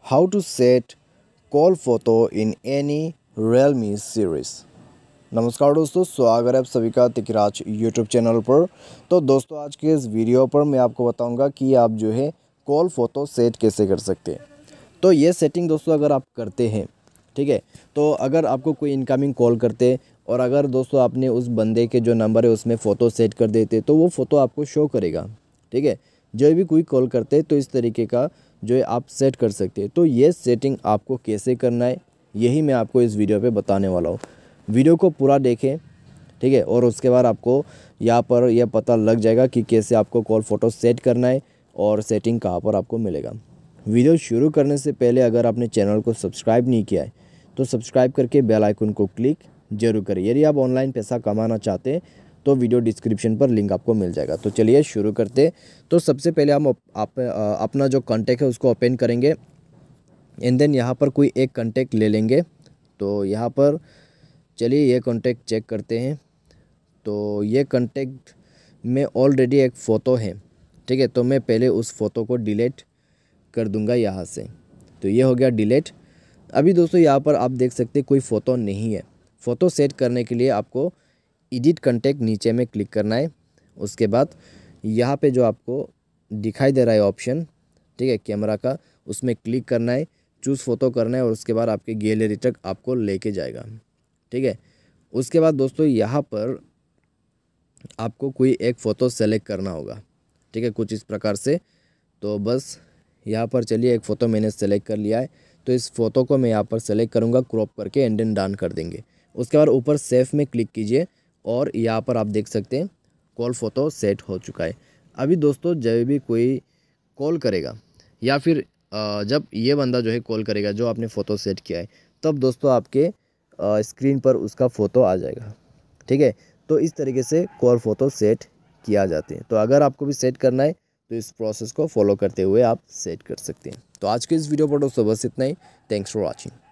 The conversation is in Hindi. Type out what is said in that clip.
How to set call photo in any Realme series। नमस्कार दोस्तों, स्वागत है आप सभी का तिकराज यूट्यूब चैनल पर। तो दोस्तों आज के इस वीडियो पर मैं आपको बताऊंगा कि आप जो है कॉल फ़ोटो सेट कैसे कर सकते हैं। तो ये सेटिंग दोस्तों अगर आप करते हैं, ठीक है, तो अगर आपको कोई इनकमिंग कॉल करते और अगर दोस्तों आपने उस बंदे के जो नंबर है उसमें फ़ोटो सेट कर देते तो वो फ़ोटो आपको शो करेगा, ठीक है। जो भी कोई कॉल करते तो इस तरीके का जो है आप सेट कर सकते हैं। तो ये सेटिंग आपको कैसे करना है यही मैं आपको इस वीडियो पे बताने वाला हूँ। वीडियो को पूरा देखें, ठीक है, और उसके बाद आपको यहाँ पर यह पता लग जाएगा कि कैसे आपको कॉल फ़ोटो सेट करना है और सेटिंग कहाँ पर आपको मिलेगा। वीडियो शुरू करने से पहले अगर आपने चैनल को सब्सक्राइब नहीं किया है तो सब्सक्राइब करके बेल आइकन को क्लिक जरूर करें। यदि आप ऑनलाइन पैसा कमाना चाहते हैं तो वीडियो डिस्क्रिप्शन पर लिंक आपको मिल जाएगा। तो चलिए शुरू करते। तो सबसे पहले हम अपना जो कॉन्टैक्ट है उसको ओपन करेंगे एंड देन यहाँ पर कोई एक कॉन्टैक्ट ले लेंगे। तो यहाँ पर चलिए ये कॉन्टैक्ट चेक करते हैं। तो ये कॉन्टैक्ट में ऑलरेडी एक फ़ोटो है, ठीक है। तो मैं पहले उस फ़ोटो को डिलीट कर दूंगा यहाँ से। तो ये हो गया डिलीट। अभी दोस्तों यहाँ पर आप देख सकते हैं कोई फ़ोटो नहीं है। फ़ोटो सेट करने के लिए आपको एडिट कॉन्टैक्ट नीचे में क्लिक करना है। उसके बाद यहाँ पे जो आपको दिखाई दे रहा है ऑप्शन, ठीक है, कैमरा का, उसमें क्लिक करना है, चूज़ फ़ोटो करना है और उसके बाद आपके गैलरी तक आपको लेके जाएगा, ठीक है। उसके बाद दोस्तों यहाँ पर आपको कोई एक फ़ोटो सेलेक्ट करना होगा, ठीक है, कुछ इस प्रकार से। तो बस यहाँ पर चलिए एक फ़ोटो मैंने सेलेक्ट कर लिया है। तो इस फ़ोटो को मैं यहाँ पर सेलेक्ट करूँगा, क्रॉप करके एंड देन डन कर देंगे। उसके बाद ऊपर सेव में क्लिक कीजिए और यहाँ पर आप देख सकते हैं कॉल फ़ोटो सेट हो चुका है। अभी दोस्तों जब भी कोई कॉल करेगा या फिर जब ये बंदा जो है कॉल करेगा जो आपने फ़ोटो सेट किया है, तब दोस्तों आपके स्क्रीन पर उसका फ़ोटो आ जाएगा, ठीक है। तो इस तरीके से कॉल फ़ोटो सेट किया जाते हैं। तो अगर आपको भी सेट करना है तो इस प्रोसेस को फॉलो करते हुए आप सेट कर सकते हैं। तो आज के इस वीडियो पर दोस्तों बस इतना ही। Thanks for watching.